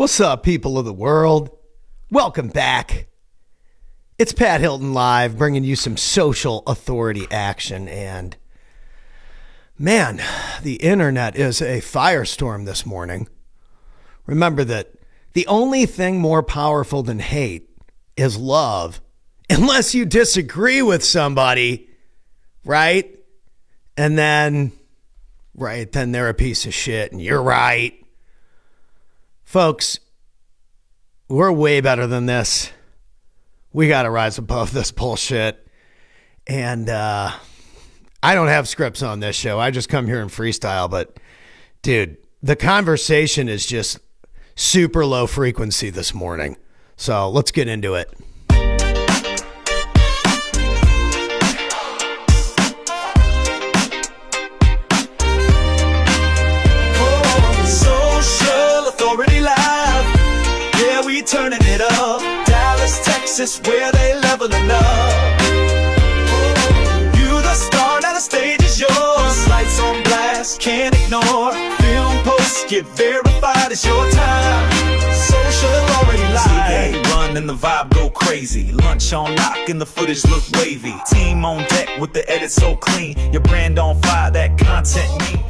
What's up, people of the world? Welcome back. It's Pat Hilton Live, bringing you some social authority action. And man, the internet is a firestorm this morning. Remember that the only thing more powerful than hate is love, unless you disagree with somebody, right? And then they're a piece of shit and you're right. Folks, we're way better than this. We got to rise above this bullshit. And I don't have scripts on this show. I just come here and freestyle. But, dude, the conversation is just super low frequency this morning. So let's get into it. Turning it up, Dallas, Texas, where they leveling up. You the star, now the stage is yours. Lights on blast, can't ignore. Film posts get verified, it's your time. Social authority live. TV run and the vibe go crazy. Lunch on lock and the footage look wavy. Team on deck with the edit so clean. Your brand on fire, that content mean.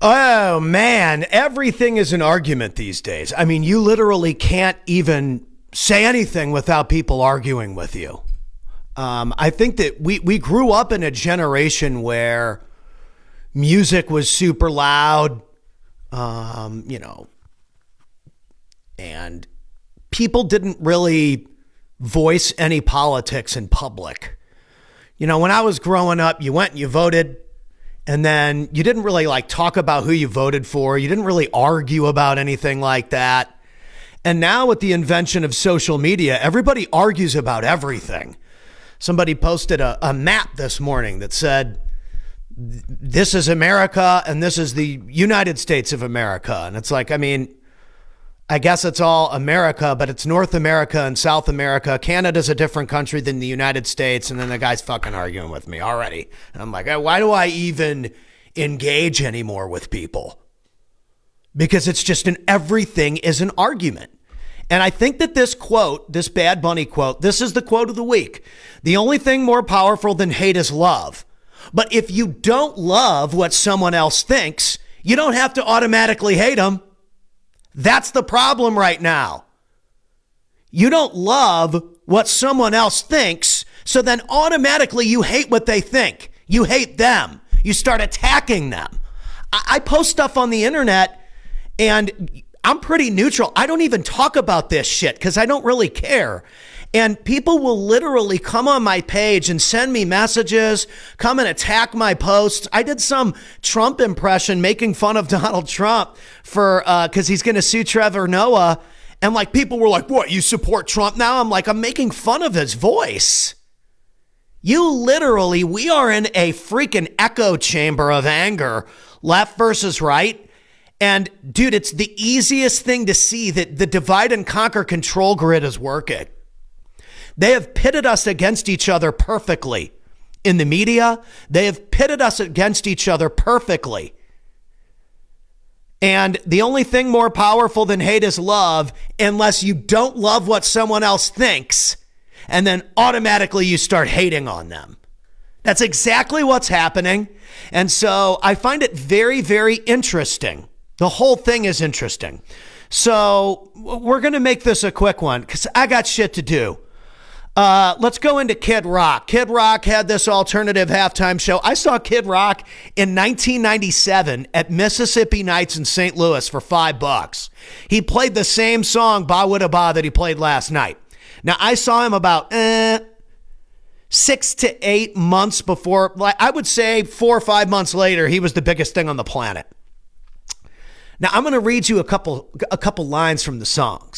Oh, man, everything is an argument these days. I mean, you literally can't even say anything without people arguing with you. I think that we grew up in a generation where music was super loud, and people didn't really voice any politics in public. You know, when I was growing up, you went and you voted. And then you didn't really talk about who you voted for. You didn't really argue about anything like that. And now with the invention of social media, everybody argues about everything. Somebody posted a map this morning that said, this is America and this is the United States of America. And it's like, I mean, I guess it's all America, but it's North America and South America. Canada's a different country than the United States. And then the guy's fucking arguing with me already. And I'm like, why do I even engage anymore with people? Because it's just everything is an argument. And I think that this quote, this Bad Bunny quote, this is the quote of the week. The only thing more powerful than hate is love. But if you don't love what someone else thinks, you don't have to automatically hate them. That's the problem right now. You don't love what someone else thinks, so then automatically you hate what they think. You hate them. You start attacking them. I post stuff on the internet and I'm pretty neutral. I don't even talk about this shit because I don't really care. And people will literally come on my page and send me messages, come and attack my posts. I did some Trump impression making fun of Donald Trump for because he's going to sue Trevor Noah. And people were like, what, you support Trump now? I'm like, I'm making fun of his voice. We are in a freaking echo chamber of anger, left versus right. And dude, it's the easiest thing to see that the divide and conquer control grid is working. They have pitted us against each other perfectly. In the media, they have pitted us against each other perfectly. And the only thing more powerful than hate is love, unless you don't love what someone else thinks, and then automatically you start hating on them. That's exactly what's happening. And so I find it very, very interesting. The whole thing is interesting. So we're going to make this a quick one because I got shit to do. Let's go into Kid Rock. Kid Rock had this alternative halftime show. I saw Kid Rock in 1997 at Mississippi Nights in St. Louis for $5. He played the same song, Ba Wada Ba, that he played last night. Now, I saw him about 6 to 8 months before, I would say 4 or 5 months later, he was the biggest thing on the planet. Now, I'm going to read you a couple lines from the song.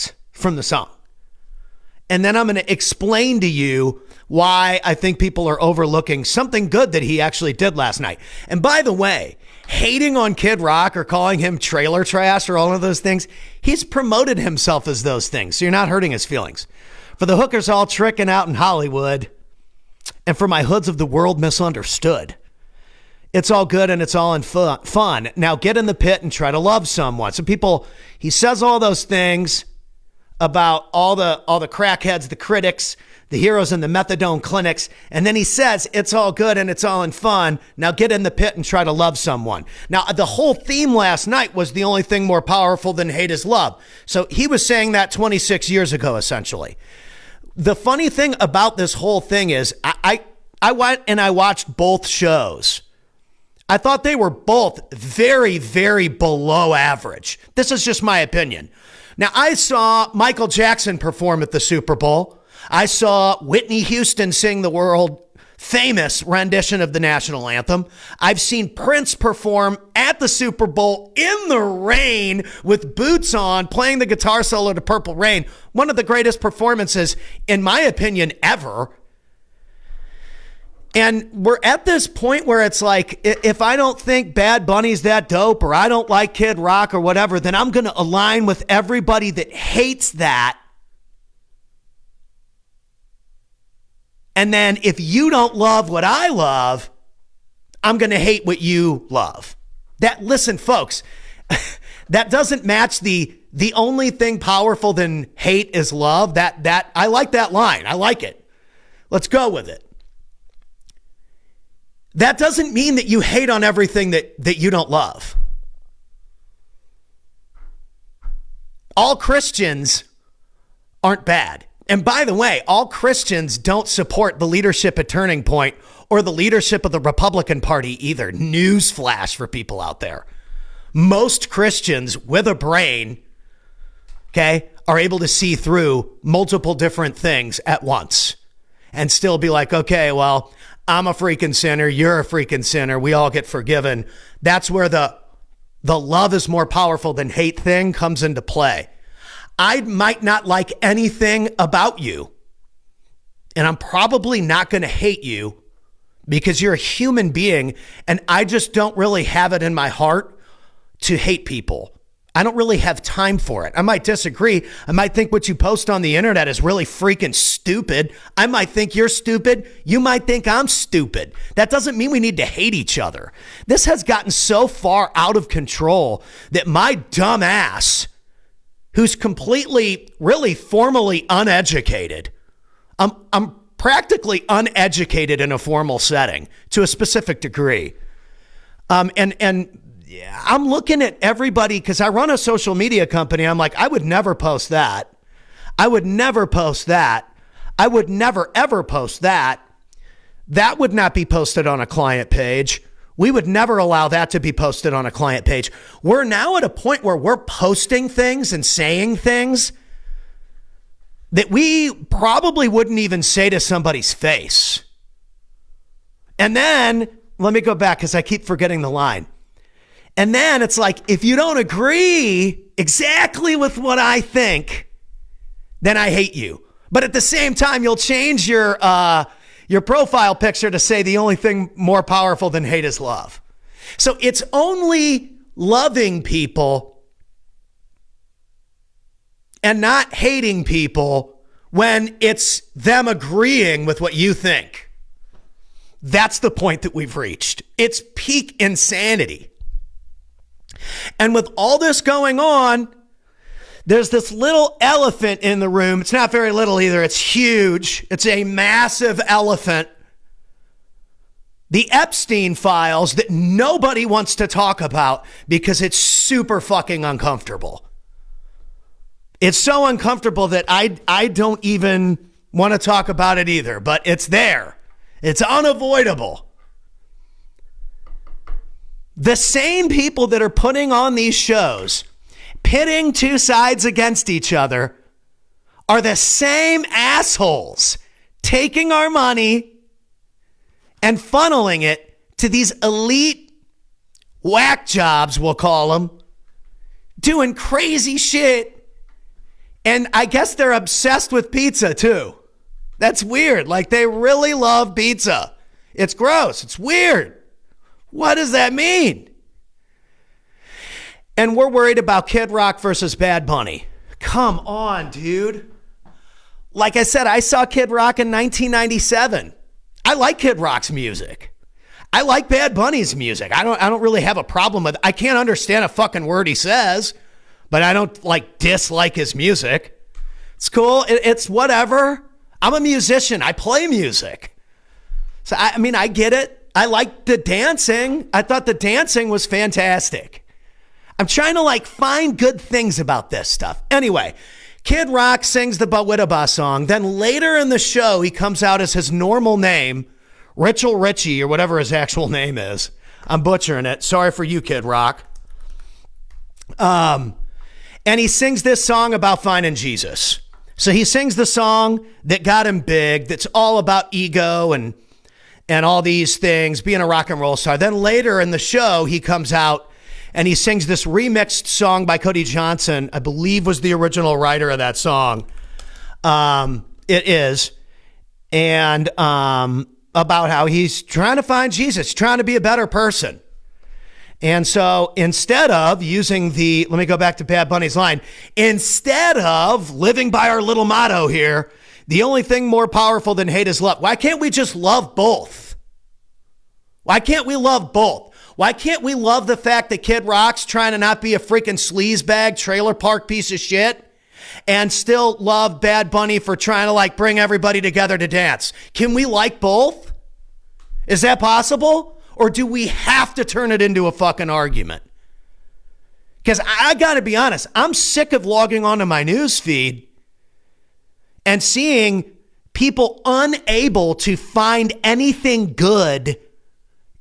And then I'm going to explain to you why I think people are overlooking something good that he actually did last night. And by the way, hating on Kid Rock or calling him trailer trash or all of those things, he's promoted himself as those things. So you're not hurting his feelings. For the hookers all tricking out in Hollywood, and for my hoods of the world misunderstood. it's all good and it's all in fun. Now get in the pit and try to love someone. So people, he says all those things about all the crackheads, the critics, the heroes in the methadone clinics. And then he says, it's all good and it's all in fun. Now get in the pit and try to love someone. Now, the whole theme last night was the only thing more powerful than hate is love. So he was saying that 26 years ago, essentially. The funny thing about this whole thing is I went and I watched both shows. I thought they were both very, very below average. This is just my opinion. Now, I saw Michael Jackson perform at the Super Bowl. I saw Whitney Houston sing the world famous rendition of the national anthem. I've seen Prince perform at the Super Bowl in the rain with boots on, playing the guitar solo to Purple Rain. One of the greatest performances, in my opinion, ever. And we're at this point where it's like, if I don't think Bad Bunny's that dope, or I don't like Kid Rock or whatever, then I'm going to align with everybody that hates that. And then if you don't love what I love, I'm going to hate what you love. Listen, folks, that doesn't match the only thing powerful than hate is love. That I like that line. I like it. Let's go with it. That doesn't mean that you hate on everything that you don't love. All Christians aren't bad. And by the way, all Christians don't support the leadership at Turning Point or the leadership of the Republican Party either. Newsflash for people out there. Most Christians with a brain, okay, are able to see through multiple different things at once and still be like, okay, well, I'm a freaking sinner. You're a freaking sinner. We all get forgiven. That's where the love is more powerful than hate thing comes into play. I might not like anything about you, and I'm probably not going to hate you because you're a human being, and I just don't really have it in my heart to hate people. I don't really have time for it. I might disagree. I might think what you post on the internet is really freaking stupid. I might think you're stupid. You might think I'm stupid. That doesn't mean we need to hate each other. This has gotten so far out of control that my dumb ass, who's completely, really formally uneducated, I'm practically uneducated in a formal setting to a specific degree. And I'm looking at everybody because I run a social media company. I'm like, I would never post that. I would never post that. I would never, ever post that. That would not be posted on a client page. We would never allow that to be posted on a client page. We're now at a point where we're posting things and saying things that we probably wouldn't even say to somebody's face. And then, let me go back because I keep forgetting the line. And then it's like, if you don't agree exactly with what I think, then I hate you. But at the same time, you'll change your profile picture to say the only thing more powerful than hate is love. So it's only loving people and not hating people when it's them agreeing with what you think. That's the point that we've reached. It's peak insanity. And with all this going on, there's this little elephant in the room. It's not very little either. It's huge. It's a massive elephant. The Epstein Files that nobody wants to talk about because it's super fucking uncomfortable. It's so uncomfortable that I don't even want to talk about it either, but it's there. It's unavoidable. The same people that are putting on these shows, pitting two sides against each other, are the same assholes taking our money and funneling it to these elite whack jobs, we'll call them, doing crazy shit. And I guess they're obsessed with pizza too. That's weird. Like, they really love pizza. It's gross. It's weird. What does that mean? And we're worried about Kid Rock versus Bad Bunny. Come on, dude. Like I said, I saw Kid Rock in 1997. I like Kid Rock's music. I like Bad Bunny's music. I don't really have a problem with it. I can't understand a fucking word he says, but I don't like dislike his music. It's cool. It's whatever. I'm a musician. I play music. So I mean, I get it. I like the dancing. I thought the dancing was fantastic. I'm trying to like find good things about this stuff. Anyway, Kid Rock sings the Bawitdaba song. Then later in the show, he comes out as his normal name, Richel Richie, or whatever his actual name is. I'm butchering it. Sorry for you, Kid Rock. And he sings this song about finding Jesus. So he sings the song that got him big, that's all about ego and all these things, being a rock and roll star. Then later in the show, he comes out and he sings this remixed song by Cody Johnson, I believe was the original writer of that song. It is. And about how he's trying to find Jesus, trying to be a better person. And so instead of using let me go back to Bad Bunny's line, instead of living by our little motto here, the only thing more powerful than hate is love. Why can't we just love both? Why can't we love both? Why can't we love the fact that Kid Rock's trying to not be a freaking sleazebag trailer park piece of shit and still love Bad Bunny for trying to like bring everybody together to dance? Can we like both? Is that possible? Or do we have to turn it into a fucking argument? Because I got to be honest, I'm sick of logging onto my news feed and seeing people unable to find anything good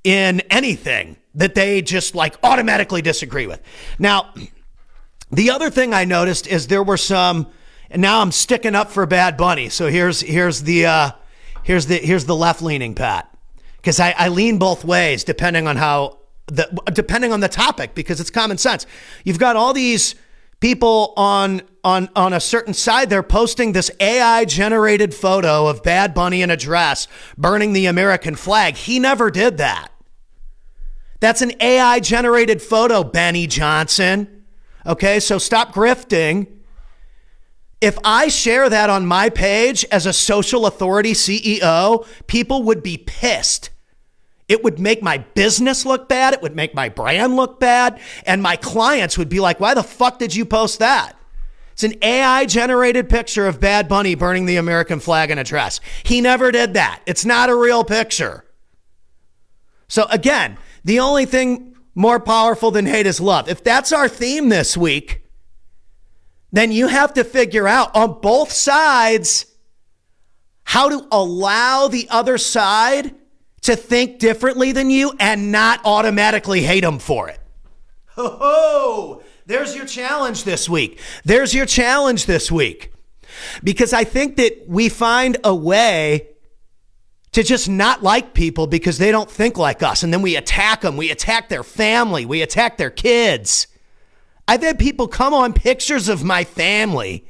in anything that they just like automatically disagree with. Now, the other thing I noticed is there were some, and now I'm sticking up for Bad Bunny. So here's the left-leaning Pat. Because I lean both ways depending on depending on the topic, because it's common sense. You've got all these people on a certain side. They're posting this AI generated photo of Bad Bunny in a dress burning the American flag. He never did that. That's an AI generated photo, Benny Johnson. Okay, so stop grifting. If I share that on my page as a social authority CEO, people would be pissed. It would make my business look bad. It would make my brand look bad. And my clients would be like, why the fuck did you post that? It's an AI generated picture of Bad Bunny burning the American flag in a dress. He never did that. It's not a real picture. So again, the only thing more powerful than hate is love. If that's our theme this week, then you have to figure out on both sides how to allow the other side to think differently than you and not automatically hate them for it. Ho, there's your challenge this week. There's your challenge this week. Because I think that we find a way to just not like people because they don't think like us. And then we attack them. We attack their family. We attack their kids. I've had people come on pictures of my family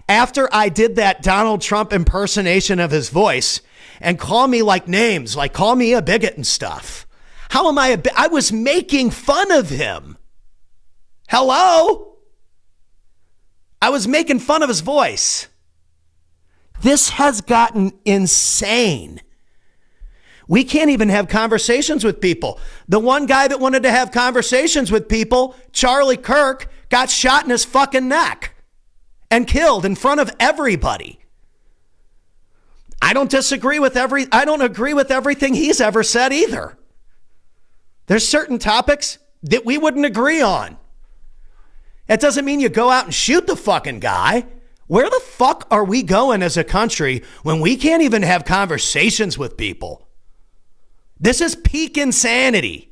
after I did that Donald Trump impersonation of his voice and call me like names, like call me a bigot and stuff. How am I I was making fun of him. Hello? I was making fun of his voice. This has gotten insane. We can't even have conversations with people. The one guy that wanted to have conversations with people, Charlie Kirk, got shot in his fucking neck and killed in front of everybody. I don't agree with everything he's ever said either. There's certain topics that we wouldn't agree on. That doesn't mean you go out and shoot the fucking guy. Where the fuck are we going as a country when we can't even have conversations with people? This is peak insanity.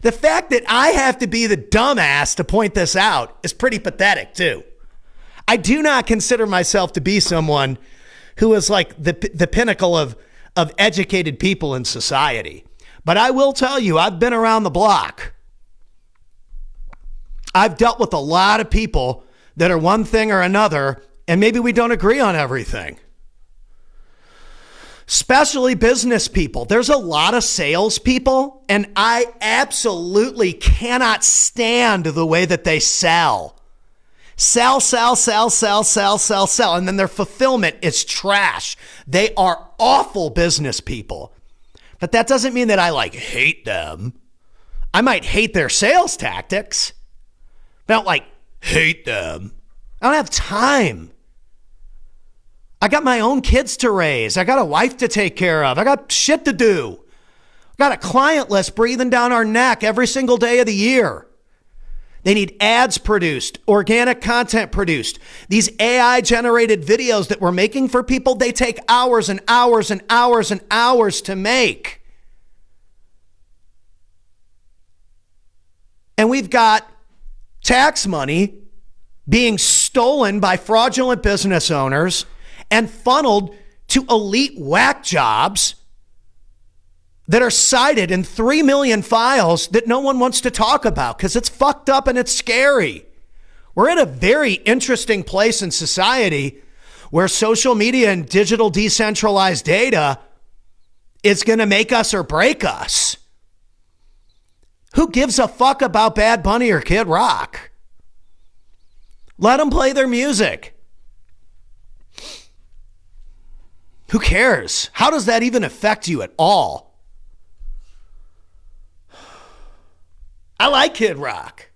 The fact that I have to be the dumbass to point this out is pretty pathetic too. I do not consider myself to be someone who is like the pinnacle of educated people in society. But I will tell you, I've been around the block. I've dealt with a lot of people that are one thing or another, and maybe we don't agree on everything. Especially business people. There's a lot of salespeople, and I absolutely cannot stand the way that they sell. Sell. And then their fulfillment is trash. They are awful business people. But that doesn't mean that I like hate them. I might hate their sales tactics, but I don't like hate them. I don't have time. I got my own kids to raise. I got a wife to take care of. I got shit to do. I got a client list breathing down our neck every single day of the year. They need ads produced, organic content produced. These AI generated videos that we're making for people, they take hours and hours and hours and hours to make. And we've got tax money being stolen by fraudulent business owners and funneled to elite whack jobs that are cited in 3 million files that no one wants to talk about because it's fucked up and it's scary. We're in a very interesting place in society where social media and digital decentralized data is going to make us or break us. Who gives a fuck about Bad Bunny or Kid Rock? Let them play their music. Who cares? How does that even affect you at all? I like Kid Rock.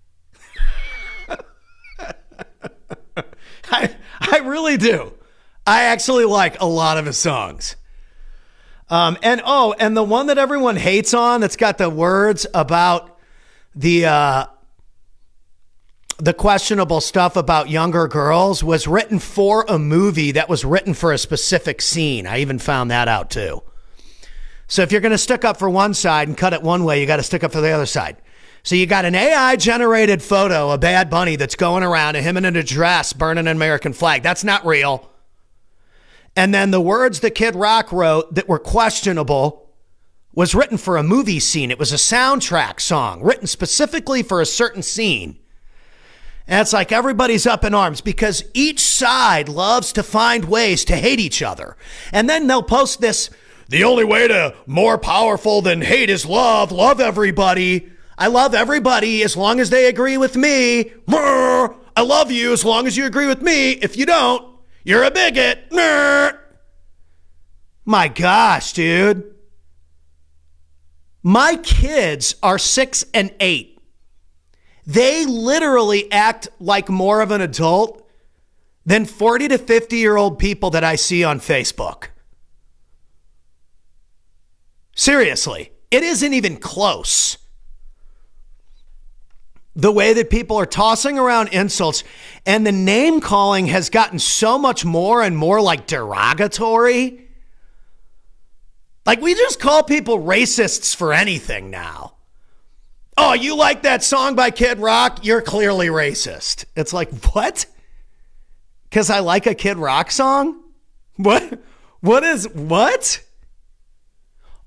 I really do. I actually like a lot of his songs. And the one that everyone hates on that's got the words about the questionable stuff about younger girls was written for a movie that was written for a specific scene. I even found that out too. So if you're going to stick up for one side and cut it one way, you got to stick up for the other side. So you got an AI generated photo of Bad Bunny that's going around of him in a dress burning an American flag. That's not real. And then the words that Kid Rock wrote that were questionable was written for a movie scene. It was a soundtrack song written specifically for a certain scene. And it's like everybody's up in arms because each side loves to find ways to hate each other. And then they'll post this, the only way to more powerful than hate is love. Love everybody. I love everybody as long as they agree with me. I love you as long as you agree with me. If you don't, you're a bigot. My gosh, dude. My kids are 6 and 8. They literally act like more of an adult than 40 to 50-year-old people that I see on Facebook. Seriously, it isn't even close. The way that people are tossing around insults and the name calling has gotten so much more and more like derogatory. Like we just call people racists for anything now. Oh, you like that song by Kid Rock? You're clearly racist. It's like, what? Because I like a Kid Rock song? What? What?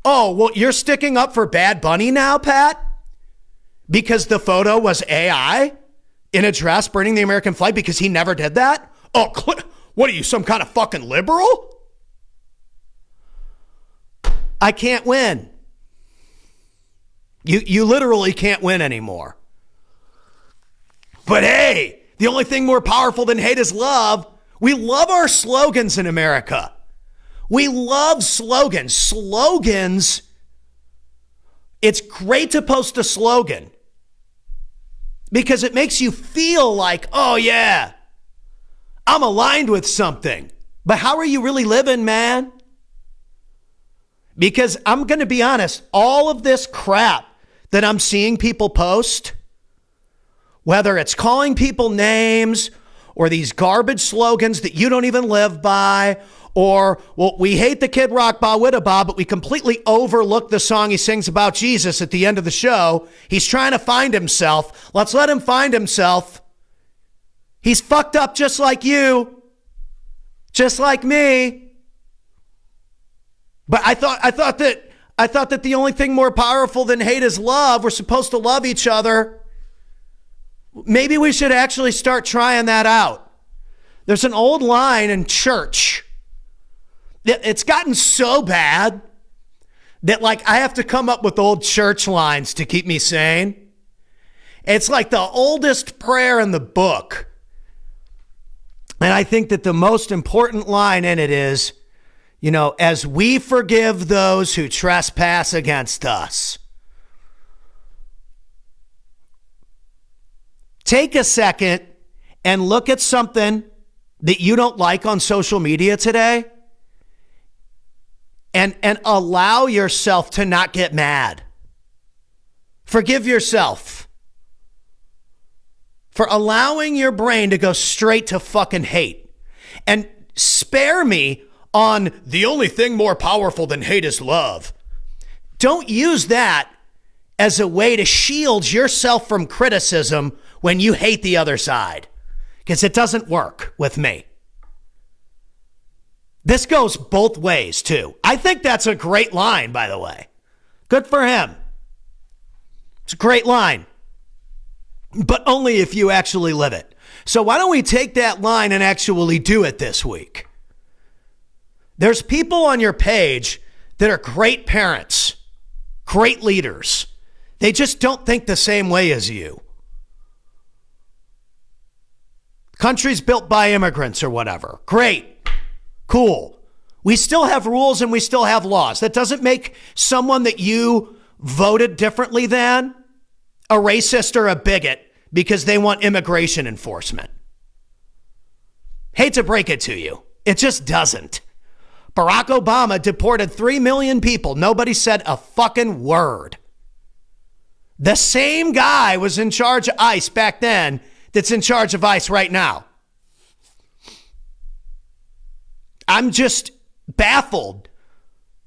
Oh, well, you're sticking up for Bad Bunny now, Pat? Because the photo was AI in a dress burning the American flag because he never did that? Oh, what are you, some kind of fucking liberal? I can't win. You literally can't win anymore. But hey, the only thing more powerful than hate is love. We love our slogans in America. We love slogans. Slogans. It's great to post a slogan because it makes you feel like, oh yeah, I'm aligned with something. But how are you really living, man? Because I'm going to be honest, all of this crap that I'm seeing people post, whether it's calling people names or these garbage slogans that you don't even live by, or, well, we hate the Kid Rock Ba Widda Ba, but we completely overlook the song he sings about Jesus at the end of the show. He's trying to find himself. Let's let him find himself. He's fucked up just like you, just like me. But I thought that the only thing more powerful than hate is love. We're supposed to love each other. Maybe we should actually start trying that out. There's an old line in church. It's gotten so bad that like I have to come up with old church lines to keep me sane. It's like the oldest prayer in the book. And I think that the most important line in it is, As we forgive those who trespass against us. Take a second and look at something that you don't like on social media today and allow yourself to not get mad. Forgive yourself for allowing your brain to go straight to fucking hate. And spare me on the only thing more powerful than hate is love. Don't use that as a way to shield yourself from criticism when you hate the other side, because it doesn't work with me. This goes both ways, too. I think that's a great line, by the way. Good for him. It's a great line, but only if you actually live it. So why don't we take that line and actually do it this week? There's people on your page that are great parents, great leaders. They just don't think the same way as you. Countries built by immigrants or whatever. Great. Cool. We still have rules and we still have laws. That doesn't make someone that you voted differently than a racist or a bigot because they want immigration enforcement. Hate to break it to you. It just doesn't. Barack Obama deported 3 million people. Nobody said a fucking word. The same guy was in charge of ICE back then that's in charge of ICE right now. I'm just baffled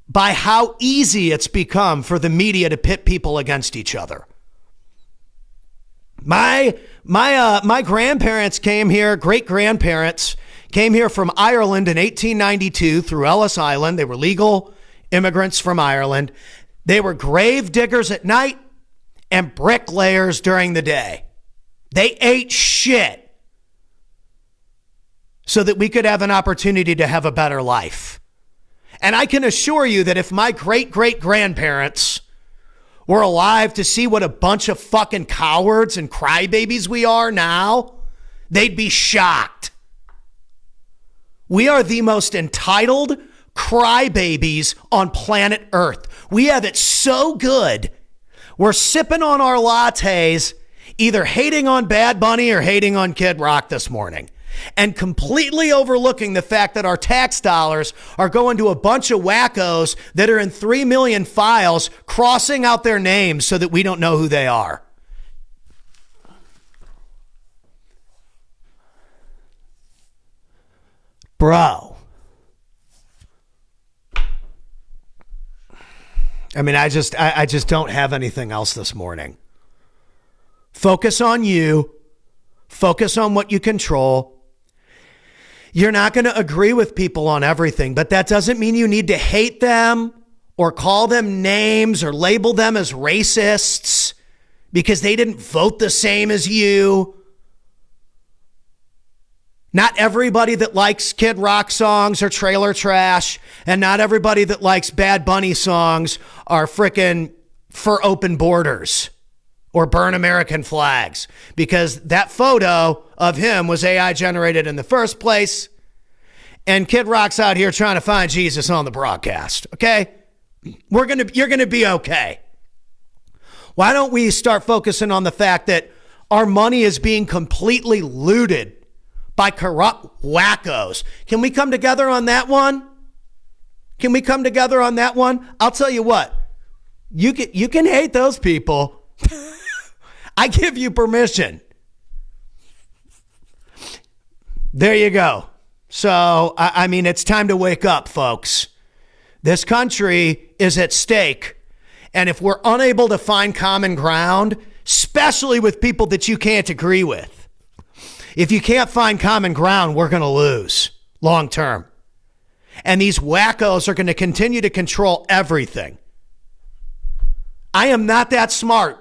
by how easy it's become for the media to pit people against each other. My grandparents came here, great-grandparents came here from Ireland in 1892 through Ellis Island. They were legal immigrants from Ireland. They were grave diggers at night and bricklayers during the day. They ate shit so that we could have an opportunity to have a better life. And I can assure you that if my great-great-grandparents were alive to see what a bunch of fucking cowards and crybabies we are now, they'd be shocked. We are the most entitled crybabies on planet Earth. We have it so good. We're sipping on our lattes, either hating on Bad Bunny or hating on Kid Rock this morning, and completely overlooking the fact that our tax dollars are going to a bunch of wackos that are in 3 million files, crossing out their names so that we don't know who they are. Bro. I mean, I just don't have anything else this morning. Focus on you. Focus on what you control. You're not going to agree with people on everything, but that doesn't mean you need to hate them or call them names or label them as racists because they didn't vote the same as you. Not everybody that likes Kid Rock songs are trailer trash, and not everybody that likes Bad Bunny songs are frickin' for open borders or burn American flags, because that photo of him was AI generated in the first place, and Kid Rock's out here trying to find Jesus on the broadcast, okay? You're gonna be okay. Why don't we start focusing on the fact that our money is being completely looted by corrupt wackos? Can we come together on that one? Can we come together on that one? I'll tell you what, you can hate those people. I give you permission. There you go. So, I mean, it's time to wake up, folks. This country is at stake. And if we're unable to find common ground, especially with people that you can't agree with, if you can't find common ground, we're going to lose long term. And these wackos are going to continue to control everything. I am not that smart.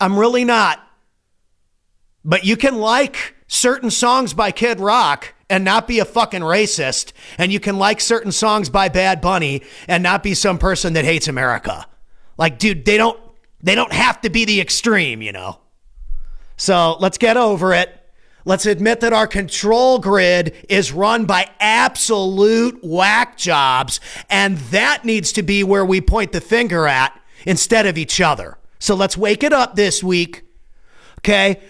I'm really not. But you can like certain songs by Kid Rock and not be a fucking racist. And you can like certain songs by Bad Bunny and not be some person that hates America. Like, dude, they don't have to be the extreme, you know. So let's get over it. Let's admit that our control grid is run by absolute whack jobs, and that needs to be where we point the finger at instead of each other. So let's wake it up this week, okay?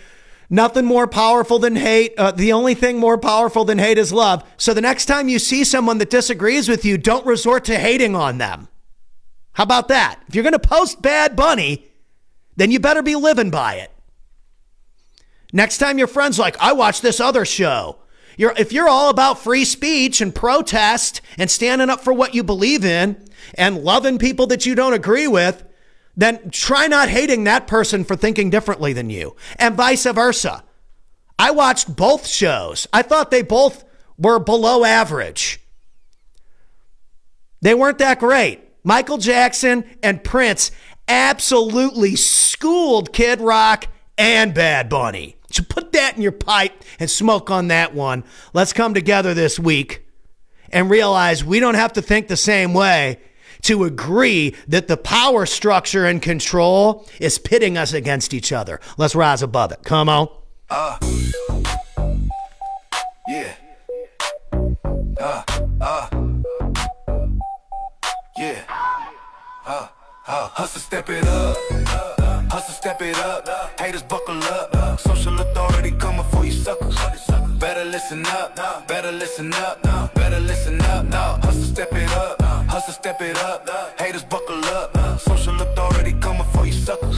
Nothing more powerful than hate. The only thing more powerful than hate is love. So the next time you see someone that disagrees with you, don't resort to hating on them. How about that? If you're going to post Bad Bunny, then you better be living by it. Next time your friend's like, I watched this other show. If you're all about free speech and protest and standing up for what you believe in and loving people that you don't agree with, then try not hating that person for thinking differently than you, and vice versa. I watched both shows. I thought they both were below average. They weren't that great. Michael Jackson and Prince absolutely schooled Kid Rock and Bad Bunny. So put that in your pipe and smoke on that one. Let's come together this week and realize we don't have to think the same way to agree that the power structure and control is pitting us against each other. Let's rise above it. Come on. Yeah. Yeah. Hustle, step it up. Hustle, step it up. Haters, buckle up. Social authority coming for you suckers. Better listen up. Better listen up. Better listen up. Hustle, step it up. Hustle, step it up. Haters, buckle up. Social authority coming for you suckers.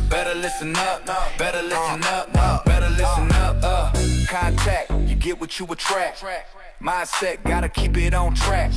Better listen up. Better listen up. Better listen up. Contact, you get what you attract. Mindset, gotta keep it on track.